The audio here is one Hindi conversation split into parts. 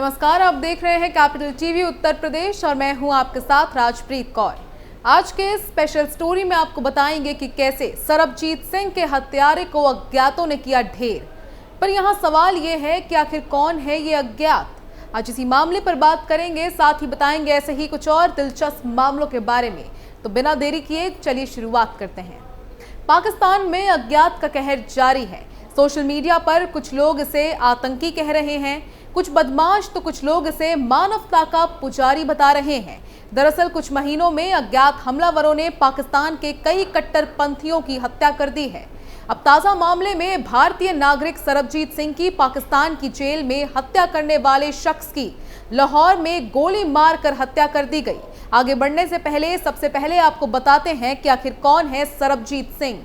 नमस्कार, आप देख रहे हैं कैपिटल टीवी उत्तर प्रदेश और मैं हूं आपके साथ राजप्रीत कौर। आज के स्पेशल स्टोरी में आपको बताएंगे कि कैसे सरबजीत सिंह के हत्यारे को अज्ञातों ने किया ढेर। पर यहां सवाल ये है कि आखिर कौन है ये अज्ञात। आज इसी मामले पर बात करेंगे, साथ ही बताएंगे ऐसे ही कुछ और दिलचस्प मामलों के बारे में। तो बिना देरी किए चलिए शुरुआत करते हैं। पाकिस्तान में अज्ञात का कहर जारी है। सोशल मीडिया पर कुछ लोग इसे आतंकी कह रहे हैं, कुछ बदमाश तो कुछ लोग इसे मानवता का पुजारी बता रहे हैं। दरअसल कुछ महीनों में अज्ञात हमलावरों ने पाकिस्तान के कई कट्टरपंथियों की हत्या कर दी है। अब ताजा मामले में भारतीय नागरिक सरबजीत सिंह की पाकिस्तान की जेल में हत्या करने वाले शख्स की लाहौर में गोली मारकर हत्या कर दी गई। आगे बढ़ने से पहले सबसे पहले आपको बताते हैं कि आखिर कौन है सरबजीत सिंह।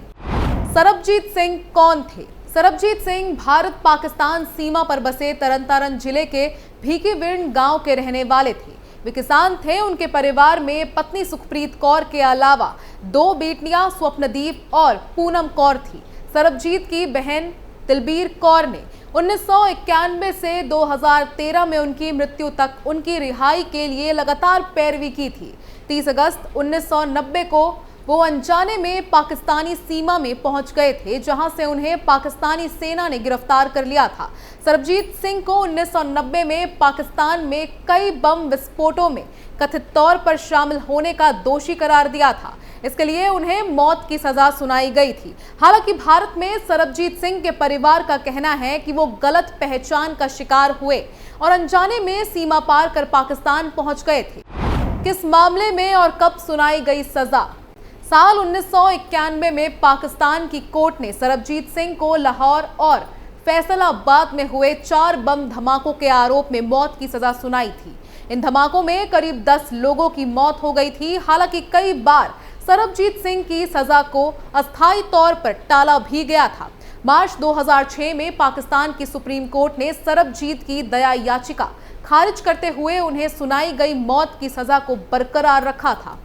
सरबजीत सिंह कौन थे? सरबजीत सिंह भारत पाकिस्तान सीमा पर बसे तरन जिले के भीकीविंड गांव के रहने वाले थे। वे किसान थे। उनके परिवार में पत्नी सुखप्रीत कौर के अलावा 2 बेटियां स्वप्नदीप और पूनम कौर थी। सरबजीत की बहन दिलबीर कौर ने 1991 से 2013 में उनकी मृत्यु तक उनकी रिहाई के लिए लगातार पैरवी की थी। 30 अगस्त 1990 को वो अनजाने में पाकिस्तानी सीमा में पहुंच गए थे, जहां से उन्हें पाकिस्तानी सेना ने गिरफ्तार कर लिया था। सरबजीत सिंह को 1990 में पाकिस्तान में कई बम विस्फोटों में कथित तौर पर शामिल होने का दोषी करार दिया था। इसके लिए उन्हें मौत की सजा सुनाई गई थी। हालांकि भारत में सरबजीत सिंह के परिवार का कहना है कि वो गलत पहचान का शिकार हुए और अनजाने में सीमा पार कर पाकिस्तान पहुंच गए थे। किस मामले में और कब सुनाई गई सजा? साल 1991 में पाकिस्तान की कोर्ट ने सरबजीत सिंह को लाहौर और फैसलाबाद में हुए 4 बम धमाकों के आरोप में मौत की सजा सुनाई थी। इन धमाकों में करीब 10 लोगों की मौत हो गई थी। हालांकि कई बार सरबजीत सिंह की सजा को अस्थायी तौर पर टाला भी गया था। मार्च 2006 में पाकिस्तान की सुप्रीम कोर्ट ने सरबजीत की दया याचिका खारिज करते हुए उन्हें सुनाई गई मौत की सजा को बरकरार रखा था।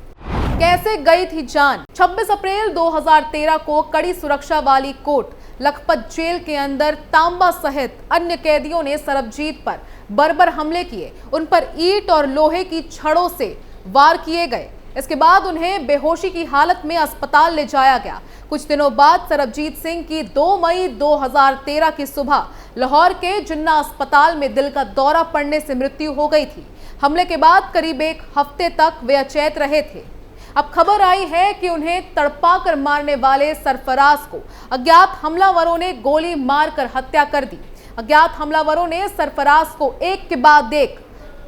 कैसे गई थी जान? 26 अप्रैल 2013 को कड़ी सुरक्षा वाली कोर्ट लखपत जेल के अंदर तांबा सहित अन्य कैदियों ने सरबजीत पर बर्बर हमले किए। उन पर ईंट और लोहे की छड़ों से वार किए गए। इसके बाद उन्हें बेहोशी की हालत में अस्पताल ले जाया गया। कुछ दिनों बाद सरबजीत सिंह की 2 मई 2013 की सुबह लाहौर के जिन्ना अस्पताल में दिल का दौरा पड़ने से मृत्यु हो गई थी। हमले के बाद करीब 1 हफ्ते तक वे अचेत रहे थे। अब खबर आई है कि उन्हें तड़पा कर मारने वाले सरफराज को अज्ञात हमलावरों ने गोली मारकर हत्या कर दी। अज्ञात हमलावरों ने सरफराज को एक के बाद एक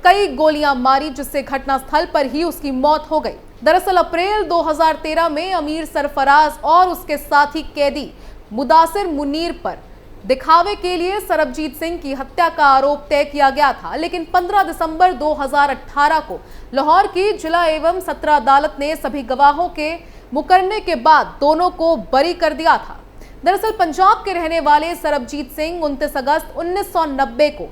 कई गोलियां मारी, जिससे घटनास्थल पर ही उसकी मौत हो गई। दरअसल अप्रैल 2013 में अमीर सरफराज और उसके साथी कैदी मुदासिर मुनीर पर दिखावे के लिए सरबजीत सिंह की हत्या का आरोप तय किया गया था, लेकिन 15 दिसंबर 2018 को लाहौर की जिला एवं सत्र अदालत ने सभी गवाहों के मुकरने के बाद दोनों को बरी कर दिया था। दरअसल पंजाब के रहने वाले सरबजीत सिंह 29 अगस्त 1990 को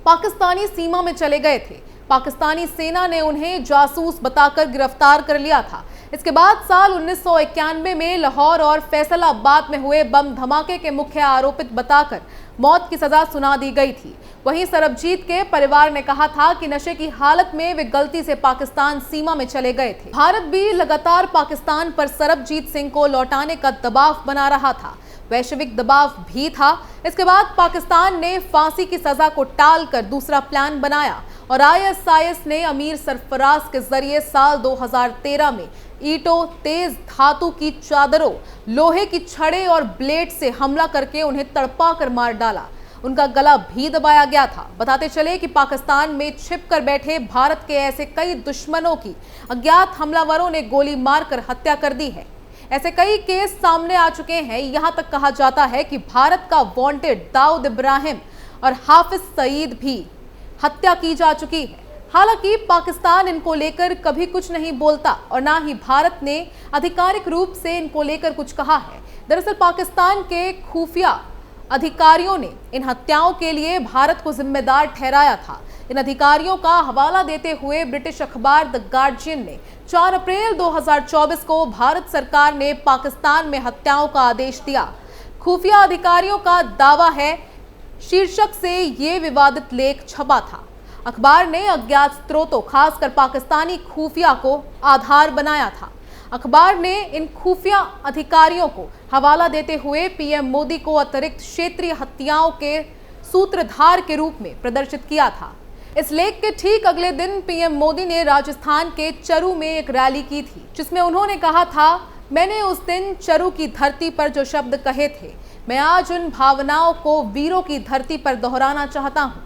पाकिस्तानी सीमा में चले गए थे। पाकिस्तानी सेना ने उन्हें जासूस बताकर गिरफ्तार कर लिया था। इसके बाद साल 1991 में लाहौर और फैसलाबाद में हुए बम धमाके के मुख्य आरोपित बताकर मौत की सजा सुना दी गई थी। वहीं सरबजीत के परिवार ने कहा था कि नशे की हालत में वे गलती से पाकिस्तान सीमा में चले गए थे। भारत भी लगातार पाकिस्तान पर सरबजीत सिंह को लौटाने का दबाव बना रहा था। वैश्विक दबाव भी था। इसके बाद पाकिस्तान ने फांसी की सजा को टालकर दूसरा प्लान बनाया और ISIS ने अमीर सरफराज के जरिए साल 2013 में ईंटों, तेज धातु की चादरों, लोहे की छड़ें और ब्लेड से हमला करके उन्हें तड़पा कर मार डाला। उनका गला भी दबाया गया था। बताते चले कि पाकिस्तान में छिपकर बैठे भारत के ऐसे कई दुश्मनों की अज्ञात हमलावरों ने गोली मारकर हत्या कर दी है। ऐसे कई केस सामने आ चुके हैं। यहां तक कहा जाता है कि भारत का वांटेड दाऊद इब्राहिम और हाफिज सईद भी हत्या की जा चुकी है। हालांकि पाकिस्तान इनको लेकर कभी कुछ नहीं बोलता और ना ही भारत ने आधिकारिक रूप से इनको लेकर कुछ कहा है। दरअसल पाकिस्तान के खुफिया अधिकारियों ने इन हत्याओं के लिए भारत को जिम्मेदार ठहराया था। इन अधिकारियों का हवाला देते हुए ब्रिटिश अखबार द गार्जियन ने 4 अप्रैल 2024 को भारत सरकार ने पाकिस्तान में हत्याओं का आदेश दिया। खुफिया अधिकारियों का दावा है शीर्षक से ये विवादित लेख छपा था। अखबार ने अज्ञात स्रोतों खासकर पाकिस्तानी खुफिया को आधार बनाया था। अखबार ने इन खुफिया अधिकारियों को हवाला देते हुए पीएम मोदी को अतिरिक्त क्षेत्रीय हत्याओं के सूत्रधार के रूप में प्रदर्शित किया था। इस लेख के ठीक अगले दिन पीएम मोदी ने राजस्थान के चरू में एक रैली की थी, जिसमें उन्होंने कहा था, मैंने उस दिन चरू की धरती पर जो शब्द कहे थे, मैं आज उन भावनाओं को वीरों की धरती पर दोहराना चाहता हूं।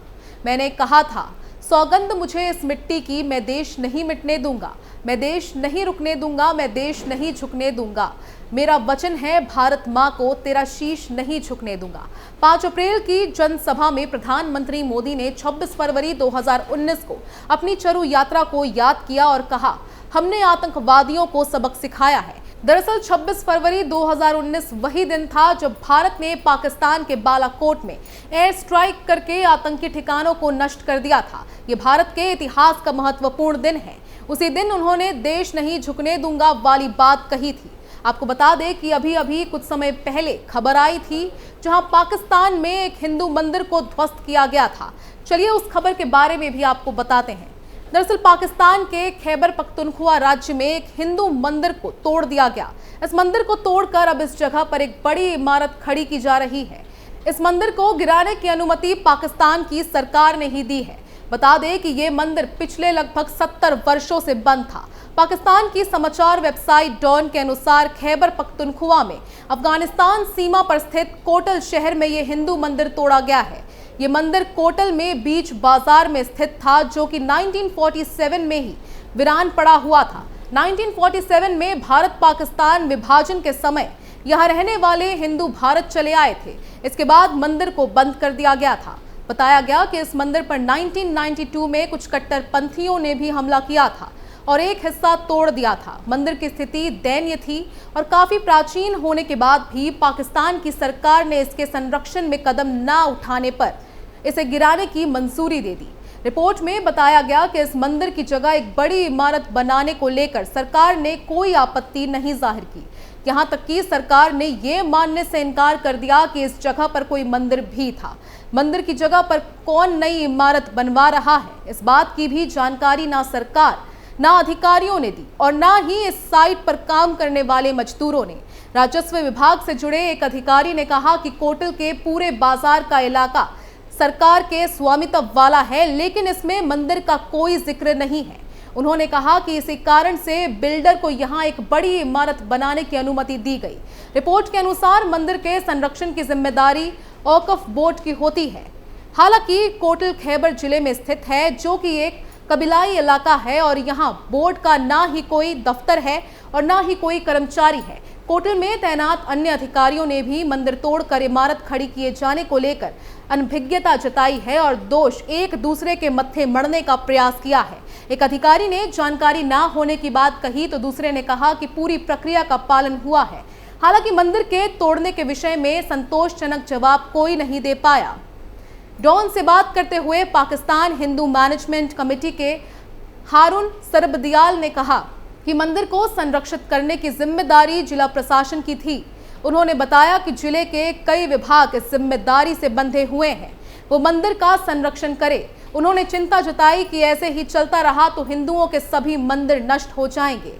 मैंने कहा था, सौगंध मुझे इस मिट्टी की, मैं देश नहीं मिटने दूंगा, मैं देश नहीं रुकने दूंगा, मैं देश नहीं झुकने दूंगा। मेरा वचन है, भारत मां को तेरा शीश नहीं झुकने दूंगा। 5 अप्रैल की जनसभा में प्रधानमंत्री मोदी ने 26 फरवरी 2019 को अपनी चरू यात्रा को याद किया और कहा, हमने आतंकवादियों को सबक सिखाया है। दरअसल 26 फरवरी 2019 वही दिन था जब भारत ने पाकिस्तान के बालाकोट में एयर स्ट्राइक करके आतंकी ठिकानों को नष्ट कर दिया था। ये भारत के इतिहास का महत्वपूर्ण दिन है। उसी दिन उन्होंने देश नहीं झुकने दूंगा वाली बात कही थी। आपको बता दें कि अभी कुछ समय पहले खबर आई थी जहां पाकिस्तान में एक हिंदू मंदिर को ध्वस्त किया गया था। चलिए उस खबर के बारे में भी आपको बताते हैं। दरअसल पाकिस्तान के खैबर पख्तूनख्वा राज्य में एक हिंदू मंदिर को तोड़ दिया गया। इस मंदिर को तोड़कर अब इस जगह पर एक बड़ी इमारत खड़ी की जा रही है। इस मंदिर को गिराने की अनुमति पाकिस्तान की सरकार ने ही दी है। बता दें कि ये मंदिर पिछले लगभग 70 वर्षों से बंद था। पाकिस्तान की समाचार वेबसाइट डॉन के अनुसार खैबर पख्तूनख्वा में अफगानिस्तान सीमा पर स्थित कोटल शहर में ये हिंदू मंदिर तोड़ा गया है। ये मंदिर कोटल में बीच बाजार में स्थित था, जो कि 1947 में ही वीरान पड़ा हुआ था। 1947 में भारत पाकिस्तान विभाजन के समय यहाँ रहने वाले हिंदू भारत चले आए थे। इसके बाद मंदिर को बंद कर दिया गया था। बताया गया कि इस मंदिर पर 1992 में कुछ कट्टरपंथियों ने भी हमला किया था और एक हिस्सा तोड़ दिया था। मंदिर की स्थिति दयनीय थी और काफी प्राचीन होने के बाद भी पाकिस्तान की सरकार ने इसके संरक्षण में कदम न उठाने पर इसे गिराने की मंजूरी दे दी। रिपोर्ट में बताया गया कि इस मंदिर की जगह एक बड़ी इमारत बनाने को लेकर सरकार ने कोई आपत्ति नहीं जाहिर की। यहाँ तक कि सरकार ने ये मानने से इनकार कर दिया कि इस जगह पर कोई मंदिर भी था। मंदिर की जगह पर कौन नई इमारत बनवा रहा है, इस बात की भी जानकारी ना सरकार ना अधिकारियों ने दी और ना ही इस साइट पर काम करने वाले मजदूरों ने। राजस्व विभाग से जुड़े एक अधिकारी ने कहा कि कोटल के पूरे बाजार का इलाका सरकार के स्वामित्व वाला है, लेकिन इसमें मंदिर का कोई जिक्र नहीं है। उन्होंने कहा कि इसी कारण से बिल्डर को यहां एक बड़ी इमारत बनाने की अनुमति दी गई। रिपोर्ट के अनुसार मंदिर के संरक्षण की जिम्मेदारी औकफ बोर्ड की होती है। हालांकि कोटल खैबर जिले में स्थित है, जो कि एक कबीलाई इलाका है और यहाँ बोर्ड का ना ही कोई दफ्तर है और ना ही कोई कर्मचारी है। कोटल में तैनात अन्य अधिकारियों ने भी मंदिर तोड़कर इमारत खड़ी किए जाने को लेकर अनभिज्ञता जताई है और दोष एक दूसरे के मत्थे मढ़ने का प्रयास किया है। एक अधिकारी ने जानकारी ना होने की बात कही तो दूसरे ने कहा कि पूरी प्रक्रिया का पालन हुआ है। हालांकि मंदिर के तोड़ने के विषय में संतोषजनक जवाब कोई नहीं दे पाया। डॉन से बात करते हुए पाकिस्तान हिंदू मैनेजमेंट कमेटी के हारून सरबदियाल ने कहा कि मंदिर को संरक्षित करने की जिम्मेदारी जिला प्रशासन की थी। उन्होंने बताया कि जिले के कई विभाग इस जिम्मेदारी से बंधे हुए हैं, वो मंदिर का संरक्षण करे। उन्होंने चिंता जताई कि ऐसे ही चलता रहा तो हिंदुओं के सभी मंदिर नष्ट हो जाएंगे।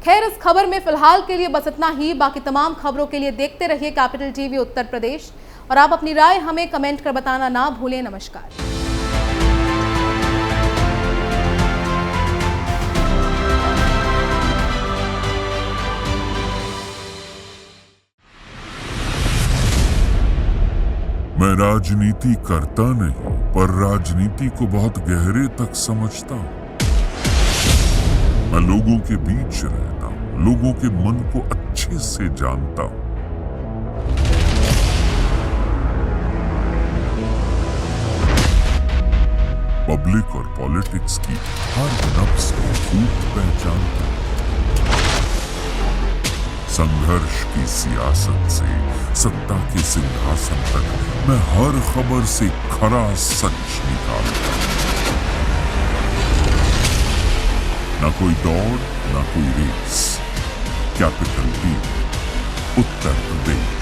खैर, इस खबर में फिलहाल के लिए बस इतना ही। बाकी तमाम खबरों के लिए देखते रहिए कैपिटल टीवी उत्तर प्रदेश और आप अपनी राय हमें कमेंट कर बताना ना भूलें। नमस्कार। मैं राजनीति करता नहीं, पर राजनीति को बहुत गहरे तक समझता हूं। मैं लोगों के बीच रहता हूं, लोगों के मन को अच्छे से जानता हूं। पब्लिक और पॉलिटिक्स की हर नफ्स को खूब पहचानता हूं। संघर्ष की सियासत से सत्ता के सिंहासन तक मैं हर खबर से खरा सच निकालता हूं। ना कोई दौड़, ना कोई race. Capital TV Uttar Pradesh.